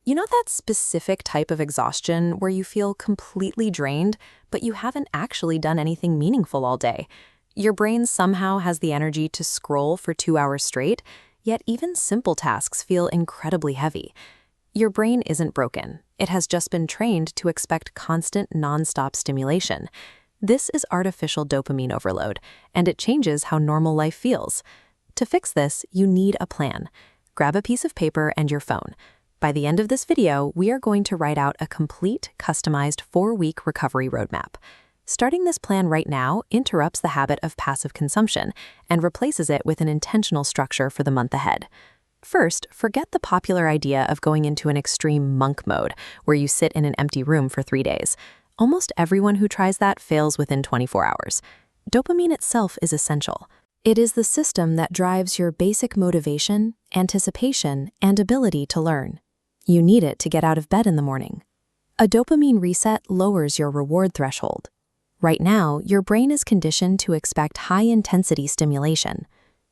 You know that specific type of exhaustion where you feel completely drained, but you haven't actually done anything meaningful all day? Your brain somehow has the energy to scroll for 2 hours straight, yet even simple tasks feel incredibly heavy. Your brain isn't broken. It has just been trained to expect constant, nonstop stimulation. This is artificial dopamine overload, and it changes how normal life feels. To fix this, you need a plan. Grab a piece of paper and your phone. By the end of this video, we are going to write out a complete, customized 4-week recovery roadmap. Starting this plan right now interrupts the habit of passive consumption and replaces it with an intentional structure for the month ahead. First, forget the popular idea of going into an extreme monk mode, where you sit in an empty room for 3 days. Almost everyone who tries that fails within 24 hours. Dopamine itself is essential. It is the system that drives your basic motivation, anticipation, and ability to learn. You need it to get out of bed in the morning. A dopamine reset lowers your reward threshold. Right now, your brain is conditioned to expect high-intensity stimulation.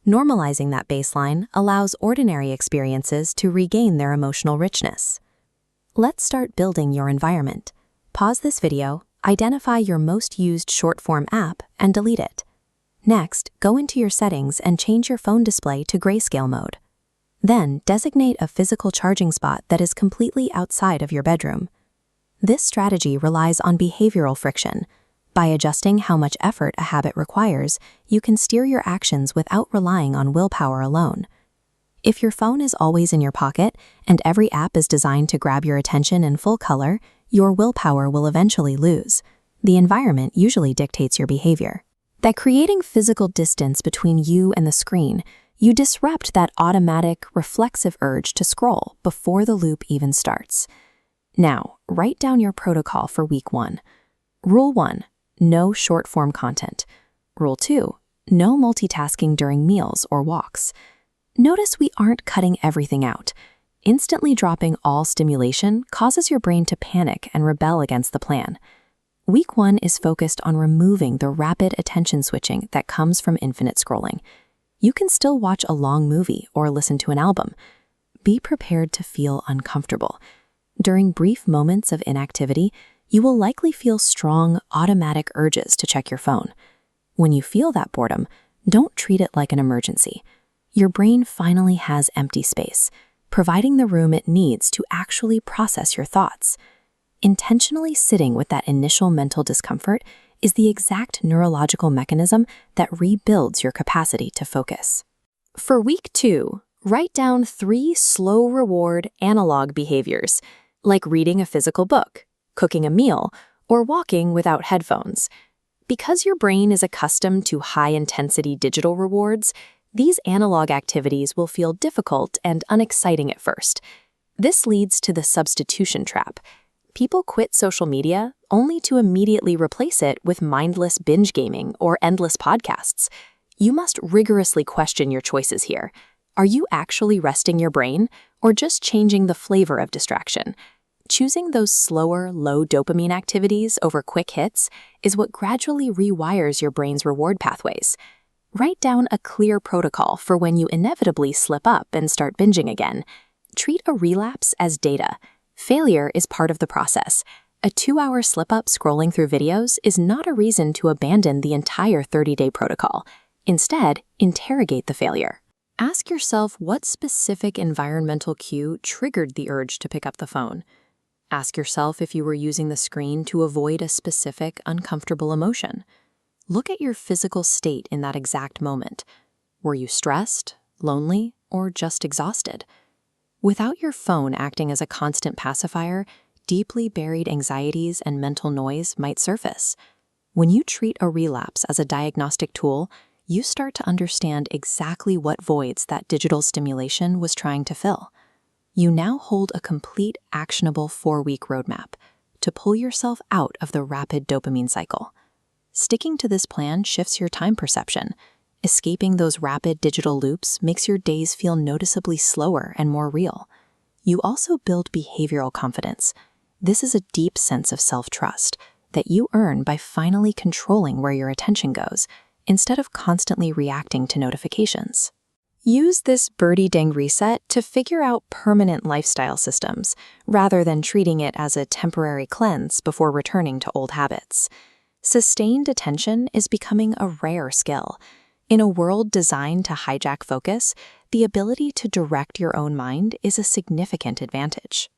Normalizing that baseline allows ordinary experiences to regain their emotional richness. Let's start building your environment. Pause this video, identify your most used short-form app, and delete it. Next, go into your settings and change your phone display to grayscale mode. Then, designate a physical charging spot that is completely outside of your bedroom. This strategy relies on behavioral friction. By adjusting how much effort a habit requires, you can steer your actions without relying on willpower alone. If your phone is always in your pocket and every app is designed to grab your attention in full color, your willpower will eventually lose. The environment usually dictates your behavior. By creating physical distance between you and the screen, you disrupt that automatic, reflexive urge to scroll before the loop even starts. Now, write down your protocol for week 1. Rule 1. No short-form content. Rule 2. No multitasking during meals or walks. Notice we aren't cutting everything out. Instantly dropping all stimulation causes your brain to panic and rebel against the plan. Week 1 is focused on removing the rapid attention switching that comes from infinite scrolling. You can still watch a long movie or listen to an album. Be prepared to feel uncomfortable. During brief moments of inactivity, you will likely feel strong, automatic urges to check your phone. When you feel that boredom, don't treat it like an emergency. Your brain finally has empty space, providing the room it needs to actually process your thoughts. Intentionally sitting with that initial mental discomfort is the exact neurological mechanism that rebuilds your capacity to focus. For week 2, write down 3 slow reward analog behaviors, like reading a physical book, cooking a meal, or walking without headphones. Because your brain is accustomed to high-intensity digital rewards, these analog activities will feel difficult and unexciting at first. This leads to the substitution trap. People quit social media only to immediately replace it with mindless binge gaming or endless podcasts. You must rigorously question your choices here. Are you actually resting your brain or just changing the flavor of distraction? Choosing those slower, low dopamine activities over quick hits is what gradually rewires your brain's reward pathways. Write down a clear protocol for when you inevitably slip up and start binging again. Treat a relapse as data. Failure is part of the process. A 2-hour slip-up scrolling through videos is not a reason to abandon the entire 30-day protocol. Instead, interrogate the failure. Ask yourself what specific environmental cue triggered the urge to pick up the phone. Ask yourself if you were using the screen to avoid a specific, uncomfortable emotion. Look at your physical state in that exact moment. Were you stressed, lonely, or just exhausted? Without your phone acting as a constant pacifier, deeply buried anxieties and mental noise might surface. When you treat a relapse as a diagnostic tool, you start to understand exactly what voids that digital stimulation was trying to fill. You now hold a complete, actionable 4-week roadmap to pull yourself out of the rapid dopamine cycle. Sticking to this plan shifts your time perception. Escaping those rapid digital loops makes your days feel noticeably slower and more real. You also build behavioral confidence. This is a deep sense of self-trust that you earn by finally controlling where your attention goes, instead of constantly reacting to notifications. Use this birdie ding reset to figure out permanent lifestyle systems, rather than treating it as a temporary cleanse before returning to old habits. Sustained attention is becoming a rare skill. In a world designed to hijack focus, the ability to direct your own mind is a significant advantage.